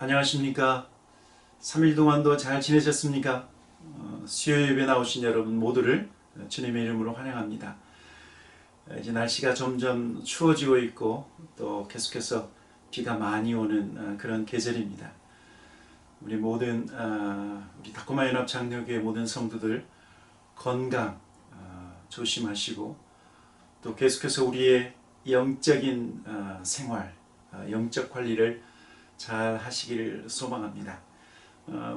안녕하십니까? 3일 동안도 잘 지내셨습니까? 수요 예배 나오신 여러분 모두를 주님의 이름으로 환영합니다. 이제 날씨가 점점 추워지고 있고 또 계속해서 비가 많이 오는 그런 계절입니다. 우리 모든 우리 다코마 연합 장로교회 모든 성도들 건강 조심하시고 또 계속해서 우리의 영적인 생활, 영적 관리를 잘 하시기를 소망합니다.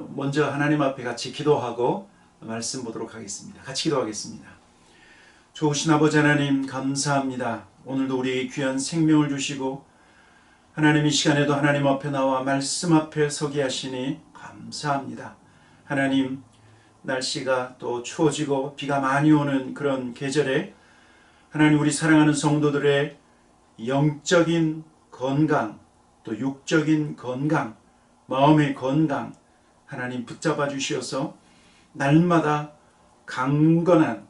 먼저 하나님 앞에 같이 기도하고 말씀 보도록 하겠습니다. 같이 기도하겠습니다. 좋으신 아버지 하나님 감사합니다. 오늘도 우리 귀한 생명을 주시고 하나님 이 시간에도 하나님 앞에 나와 말씀 앞에 서게 하시니 감사합니다. 하나님 날씨가 또 추워지고 비가 많이 오는 그런 계절에 하나님 우리 사랑하는 성도들의 영적인 건강 또 육적인 건강, 마음의 건강 하나님 붙잡아 주시어서 날마다 강건한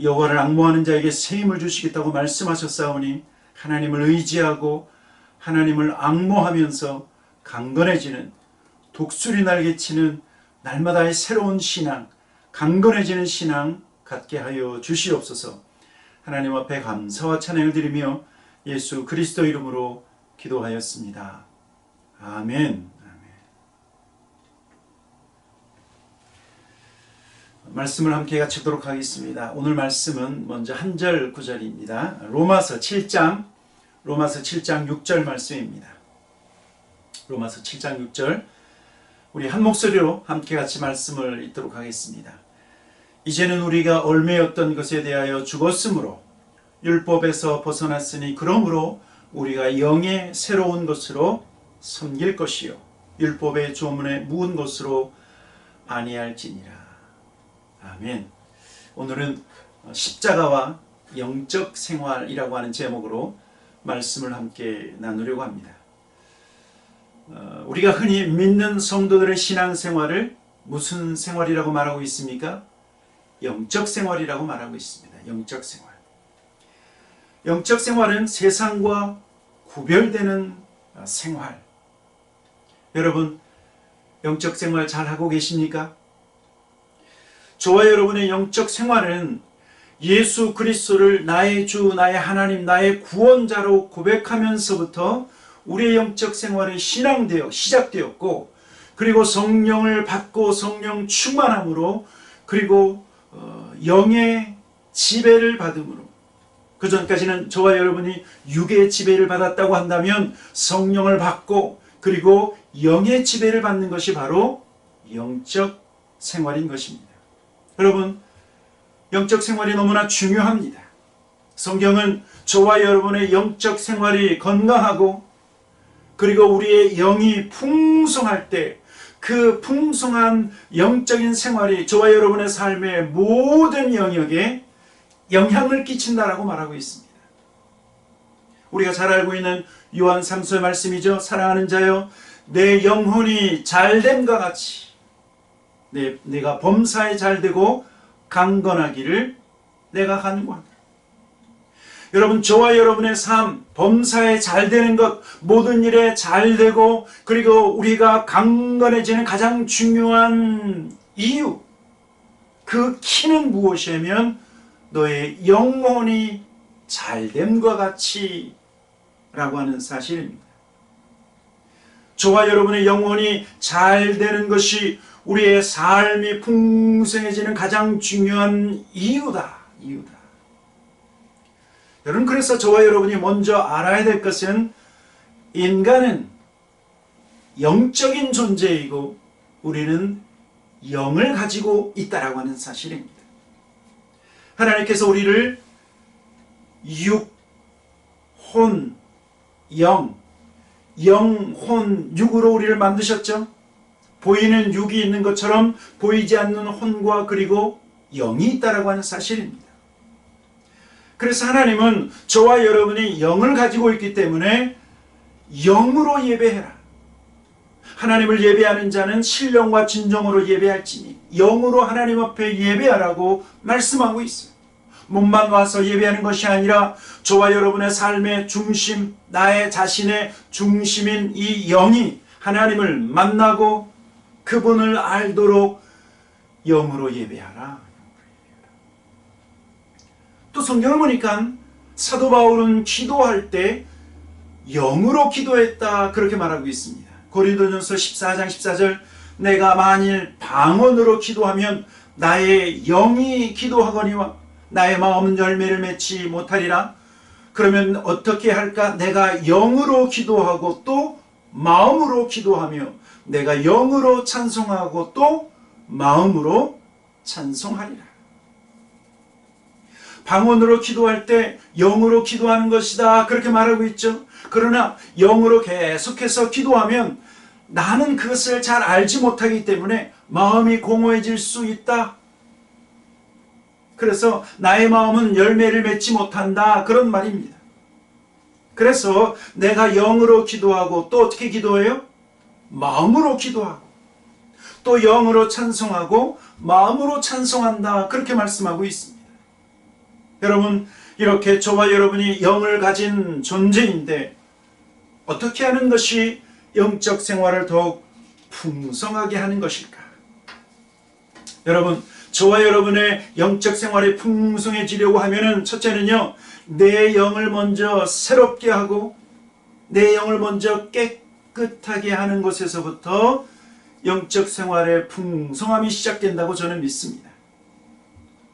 여호와를 앙모하는 자에게 새 힘을 주시겠다고 말씀하셨사오니 하나님을 의지하고 하나님을 앙모하면서 강건해지는 독수리 날개치는 날마다의 새로운 신앙, 강건해지는 신앙 갖게 하여 주시옵소서. 하나님 앞에 감사와 찬양을 드리며 예수 그리스도 이름으로 기도하였습니다. 아멘. 말씀을 함께 같이 보도록 하겠습니다. 오늘 말씀은 먼저 한 절 구절입니다. 로마서 7장 6절 말씀입니다. 로마서 7장 6절 우리 한 목소리로 함께 같이 말씀을 읽도록 하겠습니다. 이제는 우리가 얽매였던 것에 대하여 죽었으므로 율법에서 벗어났으니 그러므로 우리가 영의 새로운 것으로 섬길 것이요 율법의 조문에 묵은 것으로 아니할지니라. 아멘. 오늘은 십자가와 영적 생활이라고 하는 제목으로 말씀을 함께 나누려고 합니다. 우리가 흔히 믿는 성도들의 신앙생활을 무슨 생활이라고 말하고 있습니까? 영적 생활이라고 말하고 있습니다. 영적 생활. 영적 생활은 세상과 구별되는 생활. 여러분, 영적 생활 잘 하고 계십니까? 저와 여러분의 영적 생활은 예수 그리스도를 나의 주, 나의 하나님, 나의 구원자로 고백하면서부터 우리의 영적 생활은 시작되었고, 그리고 성령을 받고 성령 충만함으로, 그리고 영의 지배를 받음으로, 그 전까지는 저와 여러분이 육의 지배를 받았다고 한다면 성령을 받고 그리고 영의 지배를 받는 것이 바로 영적 생활인 것입니다. 여러분, 영적 생활이 너무나 중요합니다. 성경은 저와 여러분의 영적 생활이 건강하고 그리고 우리의 영이 풍성할 때 그 풍성한 영적인 생활이 저와 여러분의 삶의 모든 영역에 영향을 끼친다라고 말하고 있습니다. 우리가 잘 알고 있는 요한 3서 말씀이죠. 사랑하는 자여 내 영혼이 잘됨과 같이 내가 범사에 잘되고 강건하기를 내가 간구한다. 여러분, 저와 여러분의 삶 범사에 잘되는 것, 모든 일에 잘되고 그리고 우리가 강건해지는 가장 중요한 이유, 그 키는 무엇이냐면 너의 영혼이 잘됨과 같이 라고 하는 사실입니다. 저와 여러분의 영혼이 잘되는 것이 우리의 삶이 풍성해지는 가장 중요한 이유다. 여러분, 그래서 저와 여러분이 먼저 알아야 될 것은 인간은 영적인 존재이고 우리는 영을 가지고 있다라고 하는 사실입니다. 하나님께서 우리를 육, 혼, 영, 혼, 육으로 우리를 만드셨죠. 보이는 육이 있는 것처럼 보이지 않는 혼과 그리고 영이 있다라고 하는 사실입니다. 그래서 하나님은 저와 여러분이 영을 가지고 있기 때문에 영으로 예배해라. 하나님을 예배하는 자는 신령과 진정으로 예배할지니 영으로 하나님 앞에 예배하라고 말씀하고 있어요. 몸만 와서 예배하는 것이 아니라 저와 여러분의 삶의 중심, 나의 자신의 중심인 이 영이 하나님을 만나고 그분을 알도록 영으로 예배하라. 또 성경을 보니까 사도 바울은 기도할 때 영으로 기도했다 그렇게 말하고 있습니다. 고린도전서 14장 14절 내가 만일 방언으로 기도하면 나의 영이 기도하거니와 나의 마음은 열매를 맺지 못하리라. 그러면 어떻게 할까? 내가 영으로 기도하고 또 마음으로 기도하며 내가 영으로 찬송하고 또 마음으로 찬송하리라. 방언으로 기도할 때 영으로 기도하는 것이다 그렇게 말하고 있죠. 그러나 영으로 계속해서 기도하면 나는 그것을 잘 알지 못하기 때문에 마음이 공허해질 수 있다. 그래서 나의 마음은 열매를 맺지 못한다 그런 말입니다. 그래서 내가 영으로 기도하고 또 어떻게 기도해요? 마음으로 기도하고 또 영으로 찬송하고 마음으로 찬송한다 그렇게 말씀하고 있습니다. 여러분, 이렇게 저와 여러분이 영을 가진 존재인데 어떻게 하는 것이 영적 생활을 더욱 풍성하게 하는 것일까? 여러분, 저와 여러분의 영적 생활이 풍성해지려고 하면은 첫째는요, 내 영을 먼저 새롭게 하고 내 영을 먼저 깨끗하게 하는 것에서부터 영적 생활의 풍성함이 시작된다고 저는 믿습니다.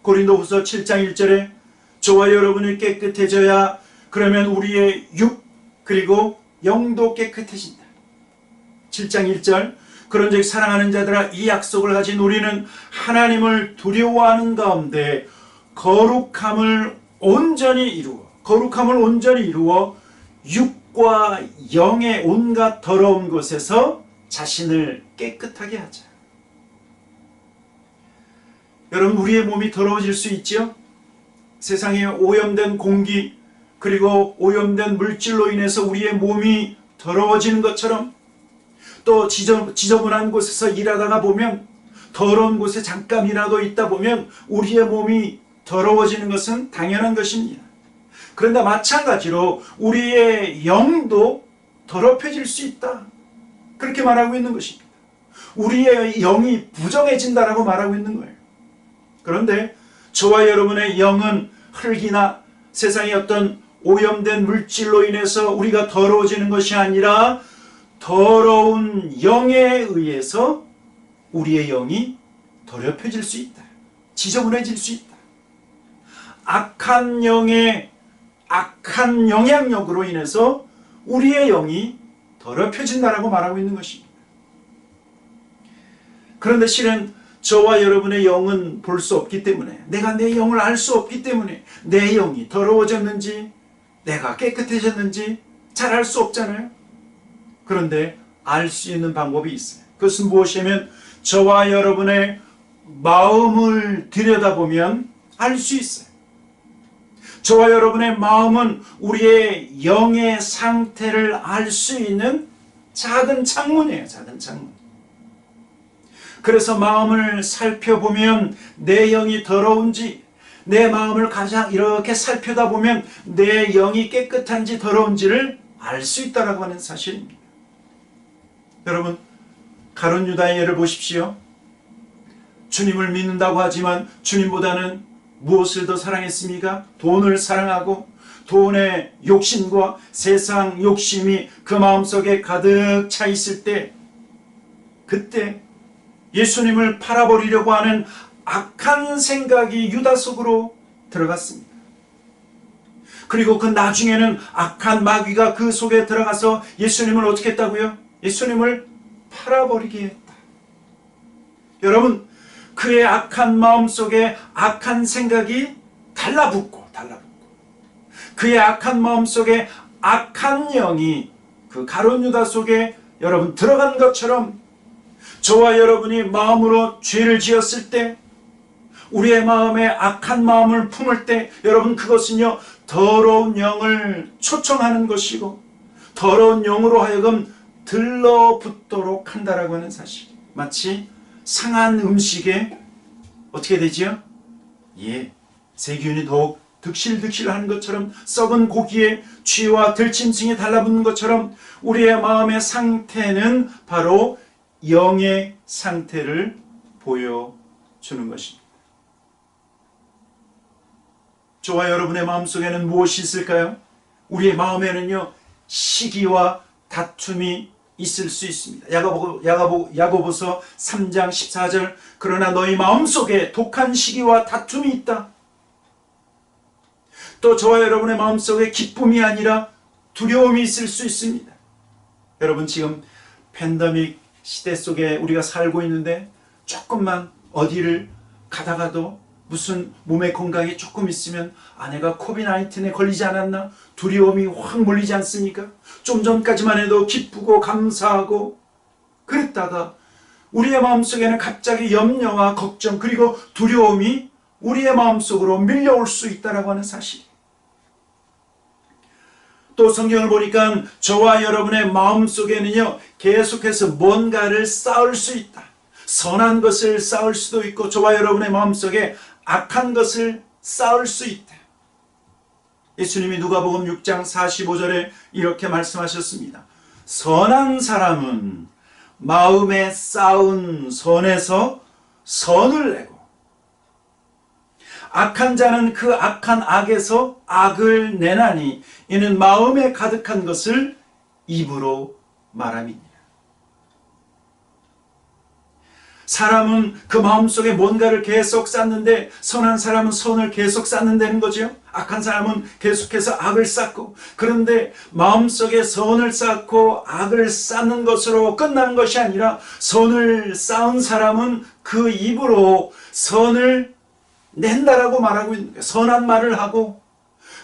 고린도후서 7장 1절에 저와 여러분이 깨끗해져야 그러면 우리의 육 그리고 영도 깨끗해진다. 7장 1절 그런즉 사랑하는 자들아 이 약속을 가진 우리는 하나님을 두려워하는 가운데 거룩함을 온전히 이루어 육과 영의 온갖 더러운 것에서 자신을 깨끗하게 하자. 여러분, 우리의 몸이 더러워질 수 있죠? 세상에 오염된 공기 그리고 오염된 물질로 인해서 우리의 몸이 더러워지는 것처럼 또 지저분한 곳에서 일하다가 보면 더러운 곳에 잠깐이라도 있다 보면 우리의 몸이 더러워지는 것은 당연한 것입니다. 그런데 마찬가지로 우리의 영도 더럽혀질 수 있다 그렇게 말하고 있는 것입니다. 우리의 영이 부정해진다라고 말하고 있는 거예요. 그런데 저와 여러분의 영은 흙이나 세상의 어떤 오염된 물질로 인해서 우리가 더러워지는 것이 아니라 더러운 영에 의해서 우리의 영이 더럽혀질 수 있다. 지저분해질 수 있다. 악한 영의 악한 영향력으로 인해서 우리의 영이 더럽혀진다라고 말하고 있는 것입니다. 그런데 실은 저와 여러분의 영은 볼 수 없기 때문에 내가 내 영을 알 수 없기 때문에 내 영이 더러워졌는지 내가 깨끗해졌는지 잘 알 수 없잖아요. 그런데 알 수 있는 방법이 있어요. 그것은 무엇이냐면 저와 여러분의 마음을 들여다보면 알 수 있어요. 저와 여러분의 마음은 우리의 영의 상태를 알 수 있는 작은 창문이에요. 작은 창문. 그래서 마음을 살펴보면 내 영이 더러운지 내 마음을 가장 이렇게 살펴다 보면 내 영이 깨끗한지 더러운지를 알 수 있다라고 하는 사실입니다. 여러분, 가룟 유다의 예를 보십시오. 주님을 믿는다고 하지만 주님보다는 무엇을 더 사랑했습니까? 돈을 사랑하고 돈의 욕심과 세상 욕심이 그 마음속에 가득 차 있을 때 그때 예수님을 팔아버리려고 하는 악한 생각이 유다 속으로 들어갔습니다. 그리고 그 나중에는 악한 마귀가 그 속에 들어가서 예수님을 어떻게 했다고요? 예수님을 팔아버리게 했다. 여러분, 그의 악한 마음속에 악한 생각이 달라붙고 그의 악한 마음속에 악한 영이 그 가룟 유다 속에 여러분 들어간 것처럼 저와 여러분이 마음으로 죄를 지었을 때 우리의 마음에 악한 마음을 품을 때 여러분 그것은요 더러운 영을 초청하는 것이고 더러운 영으로 하여금 들러붙도록 한다라고 하는 사실. 마치 상한 음식에 어떻게 되지요? 세균이 더욱 득실득실하는 것처럼, 썩은 고기에 쥐와 들짐승이 달라붙는 것처럼 우리의 마음의 상태는 바로 영의 상태를 보여주는 것입니다. 저와 여러분의 마음속에는 무엇이 있을까요? 우리의 마음에는요, 시기와 다툼이 있을 수 있습니다. 야고보서 3장 14절, 그러나 너희 마음속에 독한 시기와 다툼이 있다. 또 저와 여러분의 마음속에 기쁨이 아니라 두려움이 있을 수 있습니다. 여러분, 지금 팬데믹 시대 속에 우리가 살고 있는데 조금만 어디를 가다가도 무슨 몸의 건강이 조금 있으면 내가 코비드-19에 걸리지 않았나? 두려움이 확 몰리지 않습니까? 좀 전까지만 해도 기쁘고 감사하고 그랬다가 우리의 마음속에는 갑자기 염려와 걱정 그리고 두려움이 우리의 마음속으로 밀려올 수 있다고 하는 사실. 또 성경을 보니까 저와 여러분의 마음속에는요, 계속해서 뭔가를 쌓을 수 있다. 선한 것을 쌓을 수도 있고 저와 여러분의 마음속에 악한 것을 쌓을 수 있다. 예수님이 누가복음 6장 45절에 이렇게 말씀하셨습니다. 선한 사람은 마음에 쌓은 선에서 선을 내고 악한 자는 그 악한 악에서 악을 내나니 이는 마음에 가득한 것을 입으로 말함이니라. 사람은 그 마음속에 뭔가를 계속 쌓는데 선한 사람은 선을 계속 쌓는다는 거죠. 악한 사람은 계속해서 악을 쌓고, 그런데 마음속에 선을 쌓고 악을 쌓는 것으로 끝나는 것이 아니라 선을 쌓은 사람은 그 입으로 선을 낸다라고 말하고 있는 거예요. 선한 말을 하고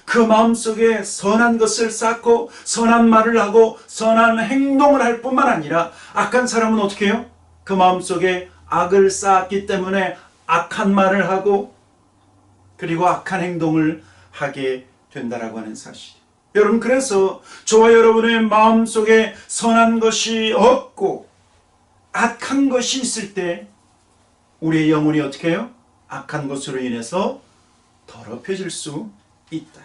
그 마음속에 선한 것을 쌓고 선한 말을 하고 선한 행동을 할 뿐만 아니라 악한 사람은 어떻게 해요? 그 마음속에 악을 쌓았기 때문에 악한 말을 하고 그리고 악한 행동을 하게 된다라고 하는 사실. 여러분, 그래서 저와 여러분의 마음속에 선한 것이 없고 악한 것이 있을 때 우리의 영혼이 어떻게 해요? 악한 것으로 인해서 더럽혀질 수 있다.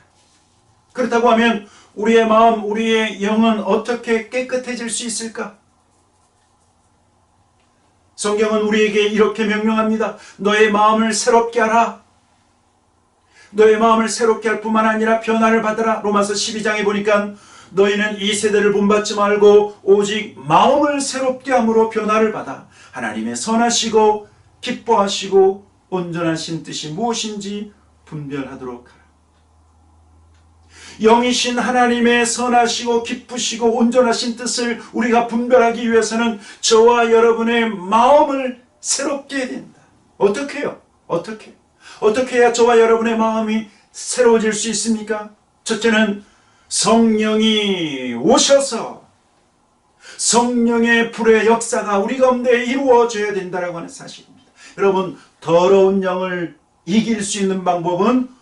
그렇다고 하면 우리의 마음, 우리의 영은 어떻게 깨끗해질 수 있을까? 성경은 우리에게 이렇게 명령합니다. 너의 마음을 새롭게 하라. 너의 마음을 새롭게 할 뿐만 아니라 변화를 받으라. 로마서 12장에 보니까 너희는 이 세대를 본받지 말고 오직 마음을 새롭게 함으로 변화를 받아 하나님의 선하시고 기뻐하시고 온전하신 뜻이 무엇인지 분별하도록 하라. 영이신 하나님의 선하시고 기쁘시고 온전하신 뜻을 우리가 분별하기 위해서는 저와 여러분의 마음을 새롭게 해야 된다. 어떻게 해요? 어떻게 해야 저와 여러분의 마음이 새로워질 수 있습니까? 첫째는 성령이 오셔서 성령의 불의 역사가 우리 가운데 이루어져야 된다고 하는 사실입니다. 여러분, 더러운 영을 이길 수 있는 방법은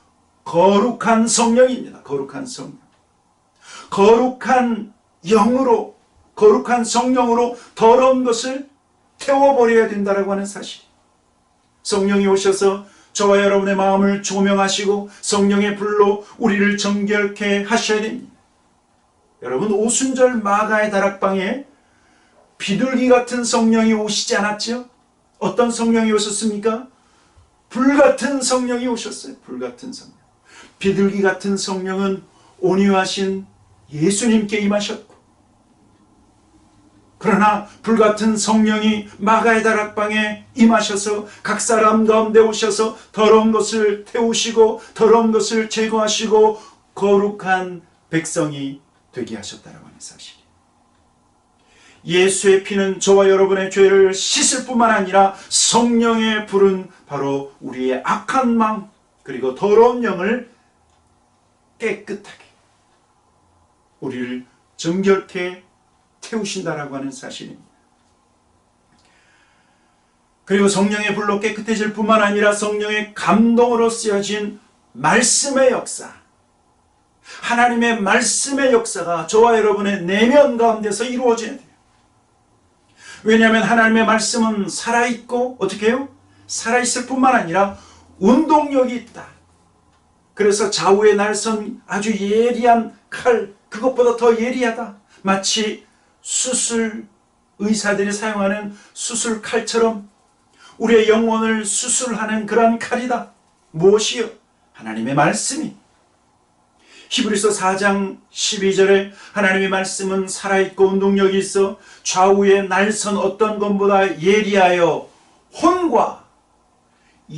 거룩한 성령입니다. 거룩한 성령. 거룩한 영으로, 거룩한 성령으로 더러운 것을 태워버려야 된다고 하는 사실. 성령이 오셔서 저와 여러분의 마음을 조명하시고 성령의 불로 우리를 정결케 하셔야 됩니다. 여러분, 오순절 마가의 다락방에 비둘기 같은 성령이 오시지 않았죠? 어떤 성령이 오셨습니까? 불같은 성령이 오셨어요. 불같은 성령. 비둘기 같은 성령은 온유하신 예수님께 임하셨고, 그러나 불같은 성령이 마가의 다락방에 임하셔서 각 사람 가운데 오셔서 더러운 것을 태우시고 더러운 것을 제거하시고 거룩한 백성이 되게 하셨다라고 하는 사실. 예수의 피는 저와 여러분의 죄를 씻을 뿐만 아니라 성령의 불은 바로 우리의 악한 마음 그리고 더러운 영을 깨끗하게 우리를 정결케 태우신다라고 하는 사실입니다. 그리고 성령의 불로 깨끗해질 뿐만 아니라 성령의 감동으로 쓰여진 말씀의 역사, 하나님의 말씀의 역사가 저와 여러분의 내면 가운데서 이루어져야 돼요. 왜냐하면 하나님의 말씀은 살아있고 어떻게 해요? 살아있을 뿐만 아니라 운동력이 있다. 그래서 좌우에 날선 아주 예리한 칼, 그것보다 더 예리하다. 마치 수술 의사들이 사용하는 수술 칼처럼 우리의 영혼을 수술하는 그러한 칼이다. 무엇이요? 하나님의 말씀이. 히브리서 4장 12절에 하나님의 말씀은 살아있고 운동력이 있어 좌우에 날선 어떤 것보다 예리하여 혼과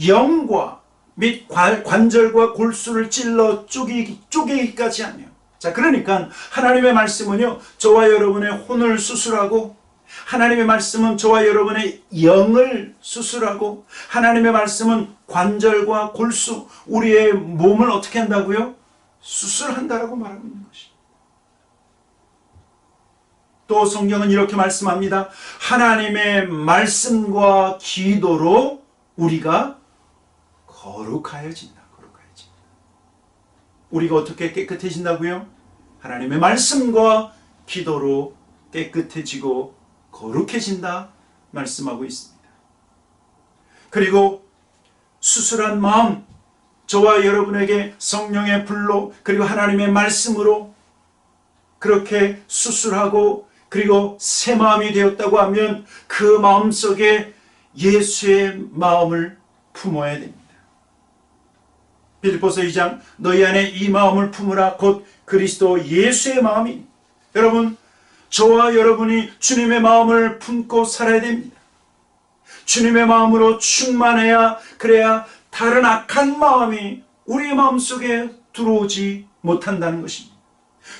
영과 및 관절과 골수를 찔러 쪼개기까지 하며. 자, 그러니까 하나님의 말씀은요, 저와 여러분의 혼을 수술하고, 하나님의 말씀은 저와 여러분의 영을 수술하고, 하나님의 말씀은 관절과 골수, 우리의 몸을 어떻게 한다고요? 수술한다라고 말하고 있는 것이. 또 성경은 이렇게 말씀합니다. 하나님의 말씀과 기도로 우리가 거룩하여진다. 거룩하여진다. 우리가 어떻게 깨끗해진다고요? 하나님의 말씀과 기도로 깨끗해지고 거룩해진다 말씀하고 있습니다. 그리고 수술한 마음, 저와 여러분에게 성령의 불로 그리고 하나님의 말씀으로 그렇게 수술하고 그리고 새 마음이 되었다고 하면 그 마음속에 예수의 마음을 품어야 됩니다. 빌립보서 2장 너희 안에 이 마음을 품으라 곧 그리스도 예수의 마음이. 여러분, 저와 여러분이 주님의 마음을 품고 살아야 됩니다. 주님의 마음으로 충만해야, 그래야 다른 악한 마음이 우리의 마음속에 들어오지 못한다는 것입니다.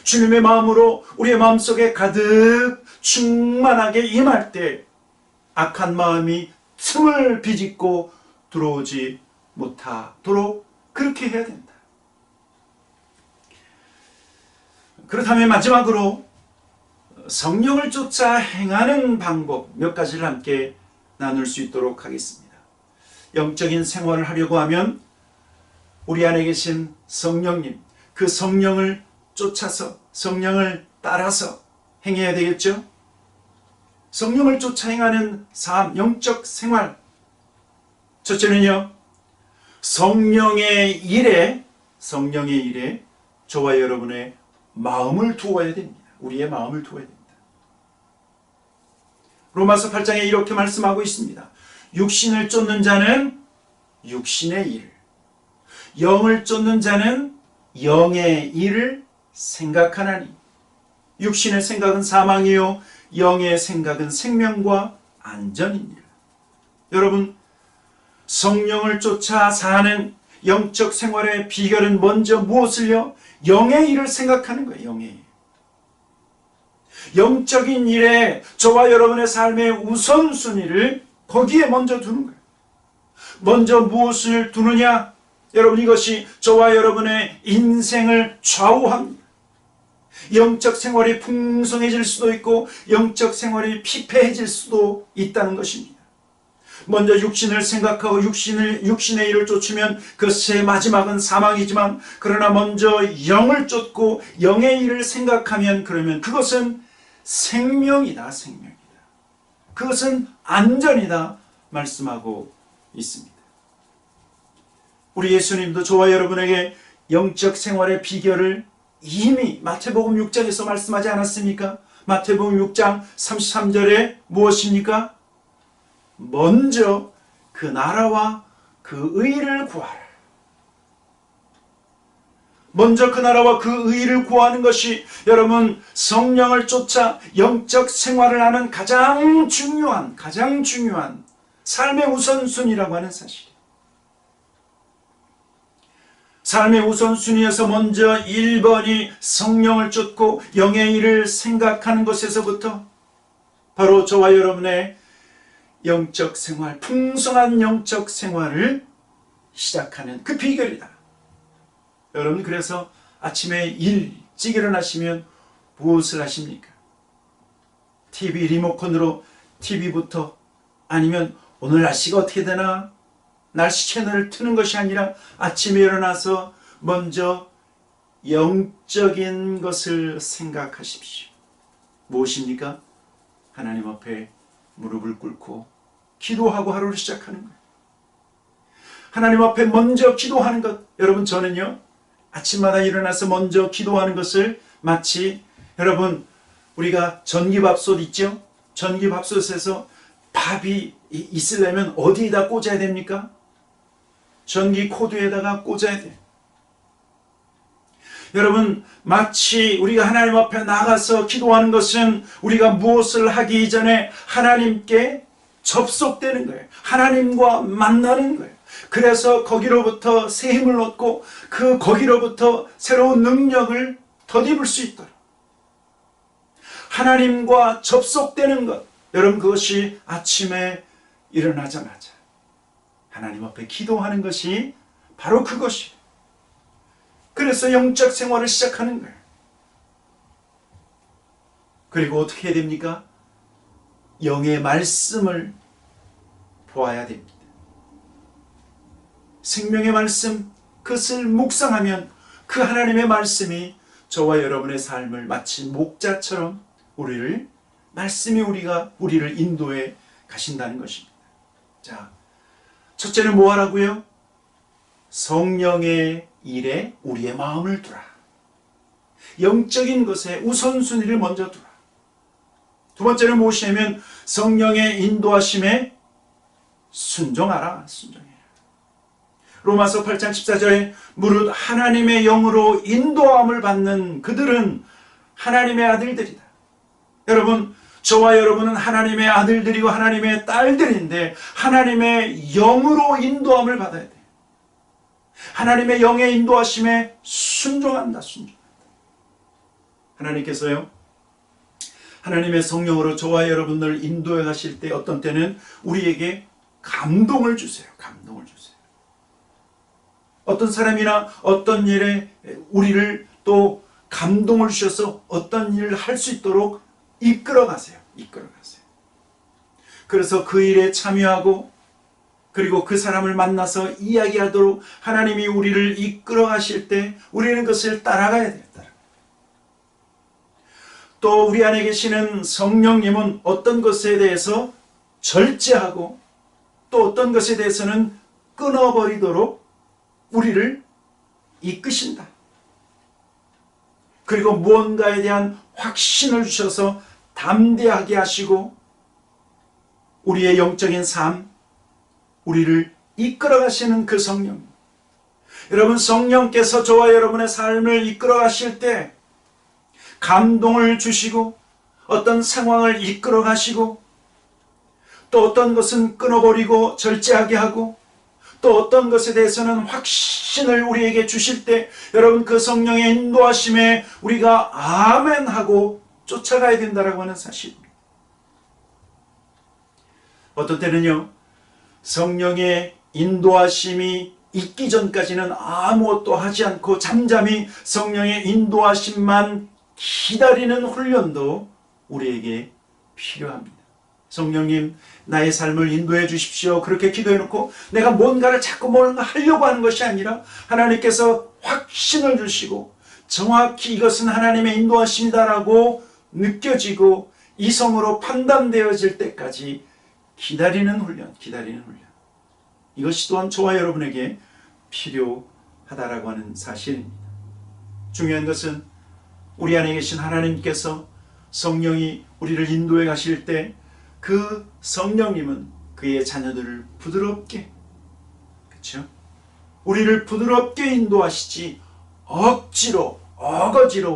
주님의 마음으로 우리의 마음속에 가득 충만하게 임할 때 악한 마음이 틈을 비집고 들어오지 못하도록 그렇게 해야 된다. 그렇다면 마지막으로 성령을 쫓아 행하는 방법 몇 가지를 함께 나눌 수 있도록 하겠습니다. 영적인 생활을 하려고 하면 우리 안에 계신 성령님, 그 성령을 쫓아서 성령을 따라서 행해야 되겠죠? 성령을 쫓아 행하는 삶, 영적 생활. 첫째는요, 성령의 일에 저와 여러분의 마음을 두어야 됩니다. 우리의 마음을 두어야 됩니다. 로마서 8장에 이렇게 말씀하고 있습니다. 육신을 쫓는 자는 육신의 일, 영을 쫓는 자는 영의 일을 생각하나니. 육신의 생각은 사망이요 영의 생각은 생명과 안전입니다. 여러분, 성령을 쫓아 사는 영적 생활의 비결은 먼저 무엇을요? 영의 일을 생각하는 거예요. 영의 일. 영적인 일에 저와 여러분의 삶의 우선순위를 거기에 먼저 두는 거예요. 먼저 무엇을 두느냐? 여러분, 이것이 저와 여러분의 인생을 좌우합니다. 영적 생활이 풍성해질 수도 있고 영적 생활이 피폐해질 수도 있다는 것입니다. 먼저 육신을 생각하고 육신의 일을 쫓으면 그것의 마지막은 사망이지만, 그러나 먼저 영을 쫓고 영의 일을 생각하면 그러면 그것은 생명이다. 생명이다. 그것은 안전이다 말씀하고 있습니다. 우리 예수님도 저와 여러분에게 영적 생활의 비결을 이미 마태복음 6장에서 말씀하지 않았습니까? 마태복음 6장 33절에 무엇입니까? 먼저 그 나라와 그 의를 구하라. 먼저 그 나라와 그 의를 구하는 것이 여러분 성령을 쫓아 영적 생활을 하는 가장 중요한 삶의 우선순위라고 하는 사실이에요. 삶의 우선순위에서 먼저 1번이 성령을 쫓고 영의 일을 생각하는 것에서부터 바로 저와 여러분의 영적 생활, 풍성한 영적 생활을 시작하는 그 비결이다. 여러분, 그래서 아침에 일찍 일어나시면 무엇을 하십니까? TV 리모컨으로 TV부터, 아니면 오늘 날씨가 어떻게 되나 날씨 채널을 트는 것이 아니라 아침에 일어나서 먼저 영적인 것을 생각하십시오. 무엇입니까? 하나님 앞에 무릎을 꿇고 기도하고 하루를 시작하는 거예요. 하나님 앞에 먼저 기도하는 것. 여러분, 저는요 아침마다 일어나서 먼저 기도하는 것을 마치 여러분 우리가 전기밥솥 있죠? 전기밥솥에서 밥이 있으려면 어디에다 꽂아야 됩니까? 전기 코드에다가 꽂아야 돼요. 여러분 마치 우리가 하나님 앞에 나가서 기도하는 것은 우리가 무엇을 하기 전에 하나님께 접속되는 거예요. 하나님과 만나는 거예요. 그래서 거기로부터 새 힘을 얻고 거기로부터 새로운 능력을 덧입을 수 있도록 하나님과 접속되는 것, 여러분 그것이 아침에 일어나자마자 하나님 앞에 기도하는 것이 바로 그것이에요. 그래서 영적 생활을 시작하는 거예요. 그리고 어떻게 해야 됩니까? 영의 말씀을 보아야 됩니다. 생명의 말씀, 그것을 묵상하면 그 하나님의 말씀이 저와 여러분의 삶을 마치 목자처럼 말씀이 우리를 인도해 가신다는 것입니다. 자, 첫째는 뭐 하라고요? 성령의 일에 우리의 마음을 두라. 영적인 것에 우선순위를 먼저 두라. 두 번째는 무엇이냐면 성령의 인도하심에 순종하라. 순종해라. 로마서 8장 14절에 무릇 하나님의 영으로 인도함을 받는 그들은 하나님의 아들들이다. 여러분, 저와 여러분은 하나님의 아들들이고 하나님의 딸들인데 하나님의 영으로 인도함을 받아야 돼요. 하나님의 영의 인도하심에 순종한다. 하나님께서요, 하나님의 성령으로 저와 여러분을 인도해 가실 때 어떤 때는 우리에게 감동을 주세요. 감동을 주세요. 어떤 사람이나 어떤 일에 우리를 또 감동을 주셔서 어떤 일을 할 수 있도록 이끌어 가세요. 이끌어 가세요. 그래서 그 일에 참여하고 그리고 그 사람을 만나서 이야기하도록 하나님이 우리를 이끌어 가실 때 우리는 그것을 따라가야 돼요. 또 우리 안에 계시는 성령님은 어떤 것에 대해서 절제하고 또 어떤 것에 대해서는 끊어버리도록 우리를 이끄신다. 그리고 무언가에 대한 확신을 주셔서 담대하게 하시고 우리의 영적인 삶, 우리를 이끌어 가시는 그 성령. 여러분, 성령께서 저와 여러분의 삶을 이끌어 가실 때 감동을 주시고 어떤 상황을 이끌어 가시고 또 어떤 것은 끊어버리고 절제하게 하고 또 어떤 것에 대해서는 확신을 우리에게 주실 때 여러분 그 성령의 인도하심에 우리가 아멘 하고 쫓아가야 된다라고 하는 사실입니다. 어떤 때는요, 성령의 인도하심이 있기 전까지는 아무것도 하지 않고 잠잠히 성령의 인도하심만 기다리는 훈련도 우리에게 필요합니다. 성령님, 나의 삶을 인도해 주십시오. 그렇게 기도해 놓고 내가 뭔가 하려고 하는 것이 아니라 하나님께서 확신을 주시고 정확히 이것은 하나님의 인도하심이다라고 느껴지고 이성으로 판단되어질 때까지 기다리는 훈련. 이것이 또한 저와 여러분에게 필요하다라고 하는 사실입니다. 중요한 것은 우리 안에 계신 하나님께서 성령이 우리를 인도해 가실 때 그 성령님은 그의 자녀들을 부드럽게, 그렇죠? 우리를 부드럽게 인도하시지 어거지로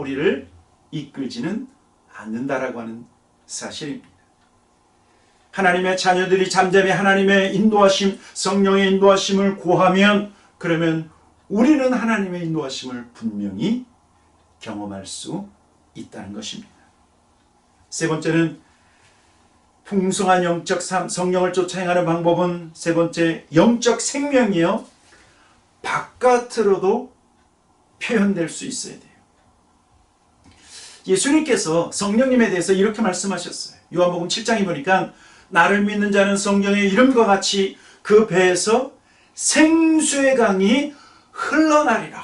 우리를 이끌지는 않는다라고 하는 사실입니다. 하나님의 자녀들이 잠잠히 하나님의 인도하심, 성령의 인도하심을 구하면 그러면 우리는 하나님의 인도하심을 분명히 경험할 수 있다는 것입니다. 세 번째는 풍성한 영적 삶, 성령을 쫓아 행하는 방법은 세 번째, 영적 생명이요, 바깥으로도 표현될 수 있어야 돼요. 예수님께서 성령님에 대해서 이렇게 말씀하셨어요. 요한복음 7장에 보니까 나를 믿는 자는 성령의 이름과 같이 그 배에서 생수의 강이 흘러나리라.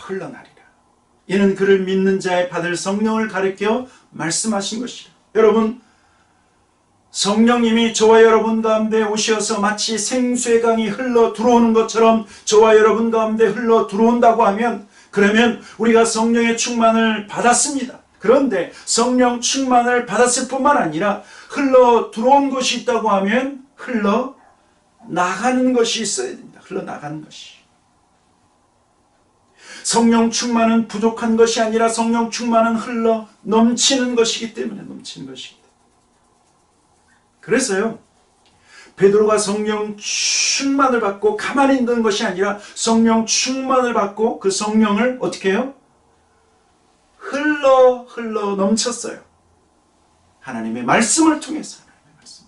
이는 그를 믿는 자의 받을 성령을 가리켜 말씀하신 것이라. 여러분, 성령님이 저와 여러분 가운데 오셔서 마치 생수의 강이 흘러 들어오는 것처럼 저와 여러분 가운데 흘러 들어온다고 하면 그러면 우리가 성령의 충만을 받았습니다. 그런데 성령 충만을 받았을 뿐만 아니라 흘러 들어온 것이 있다고 하면 흘러 나가는 것이 있어야 됩니다. 흘러 나가는 것이. 성령 충만은 부족한 것이 아니라 성령 충만은 흘러 넘치는 것이기 때문에 넘치는 것입니다. 그래서요, 베드로가 성령 충만을 받고 가만히 있는 것이 아니라 성령 충만을 받고 그 성령을 어떻게 해요? 흘러 넘쳤어요. 하나님의 말씀을 통해서. 하나님의 말씀.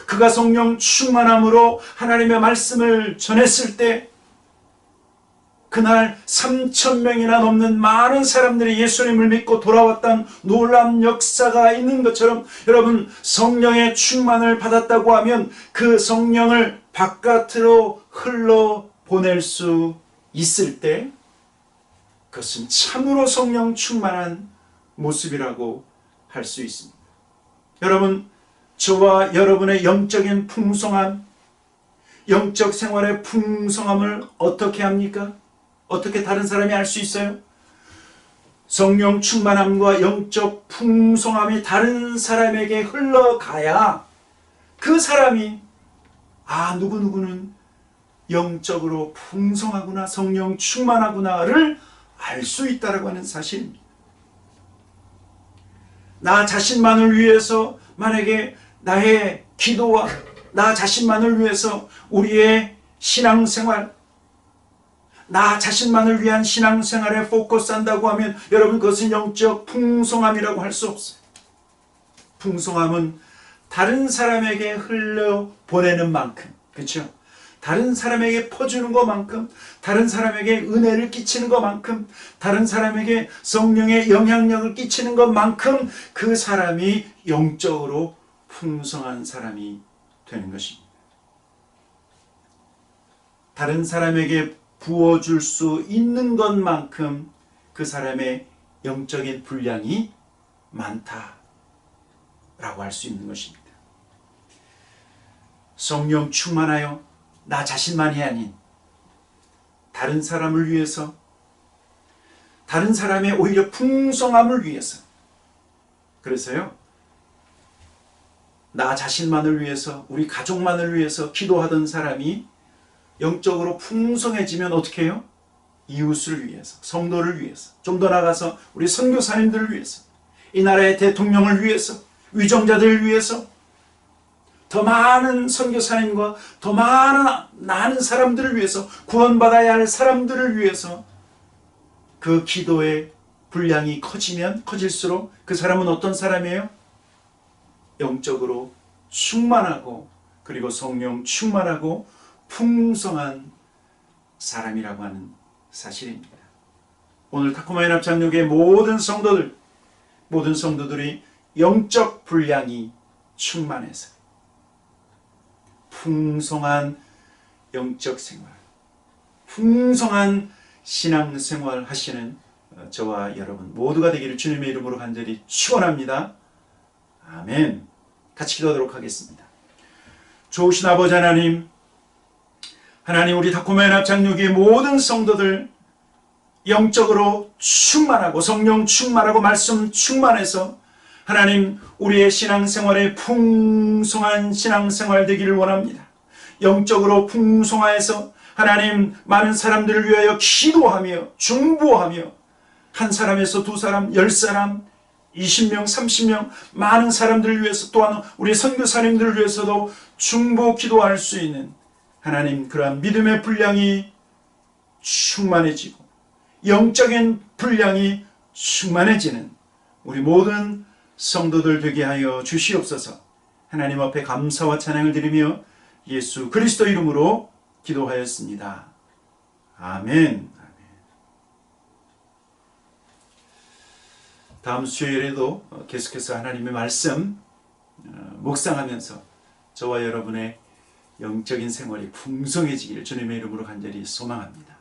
그가 성령 충만함으로 하나님의 말씀을 전했을 때 그날 3,000명이나 넘는 많은 사람들이 예수님을 믿고 돌아왔던 놀라운 역사가 있는 것처럼, 여러분, 성령의 충만을 받았다고 하면 그 성령을 바깥으로 흘러 보낼 수 있을 때 그것은 참으로 성령 충만한 모습이라고 할 수 있습니다. 여러분, 저와 여러분의 영적인 풍성함, 영적 생활의 풍성함을 어떻게 합니까? 어떻게 다른 사람이 알 수 있어요? 성령 충만함과 영적 풍성함이 다른 사람에게 흘러가야 그 사람이 누구누구는 영적으로 풍성하구나, 성령 충만하구나를 알 수 있다라고 하는 사실입니다. 나 자신만을 위해서, 만약에 나의 기도와 나 자신만을 위해서 우리의 신앙생활, 나 자신만을 위한 신앙생활에 포커스한다고 하면 여러분, 그것은 영적 풍성함이라고 할 수 없어요. 풍성함은 다른 사람에게 흘려보내는 만큼, 그렇죠? 다른 사람에게 퍼주는 것만큼, 다른 사람에게 은혜를 끼치는 것만큼, 다른 사람에게 성령의 영향력을 끼치는 것만큼 그 사람이 영적으로 풍성한 사람이 되는 것입니다. 다른 사람에게 부어줄 수 있는 것만큼 그 사람의 영적인 분량이 많다라고 할 수 있는 것입니다. 성령 충만하여 나 자신만이 아닌 다른 사람을 위해서, 다른 사람의 오히려 풍성함을 위해서, 그래서요, 나 자신만을 위해서, 우리 가족만을 위해서 기도하던 사람이 영적으로 풍성해지면 어떻게 해요? 이웃을 위해서, 성도를 위해서, 좀 더 나아가서 우리 선교사님들을 위해서, 이 나라의 대통령을 위해서, 위정자들을 위해서, 더 많은 선교사님과 더 많은 사람들을 위해서, 구원받아야 할 사람들을 위해서 그 기도의 분량이 커지면 커질수록 그 사람은 어떤 사람이에요? 영적으로 충만하고, 그리고 성령 충만하고 풍성한 사람이라고 하는 사실입니다. 오늘 타코마 연합장로교회 모든 성도들이 영적 분량이 충만해서 풍성한 영적 생활, 풍성한 신앙생활 하시는 저와 여러분 모두가 되기를 주님의 이름으로 간절히 축원합니다. 아멘. 같이 기도하도록 하겠습니다. 좋으신 아버지 하나님, 우리 타코마 연합장로교회 모든 성도들 영적으로 충만하고 성령 충만하고 말씀 충만해서 하나님, 우리의 신앙생활에 풍성한 신앙생활 되기를 원합니다. 영적으로 풍성하여서 하나님, 많은 사람들을 위하여 기도하며 중보하며 한 사람에서 두 사람, 10사람, 20명, 30명 많은 사람들을 위해서, 또한 우리 선교사님들을 위해서도 중보 기도할 수 있는 하나님, 그러한 믿음의 분량이 충만해지고 영적인 분량이 충만해지는 우리 모든 성도들 되게 하여 주시옵소서. 하나님 앞에 감사와 찬양을 드리며 예수 그리스도 이름으로 기도하였습니다. 아멘. 다음 수요일에도 계속해서 하나님의 말씀 묵상하면서 저와 여러분의 영적인 생활이 풍성해지기를 주님의 이름으로 간절히 소망합니다.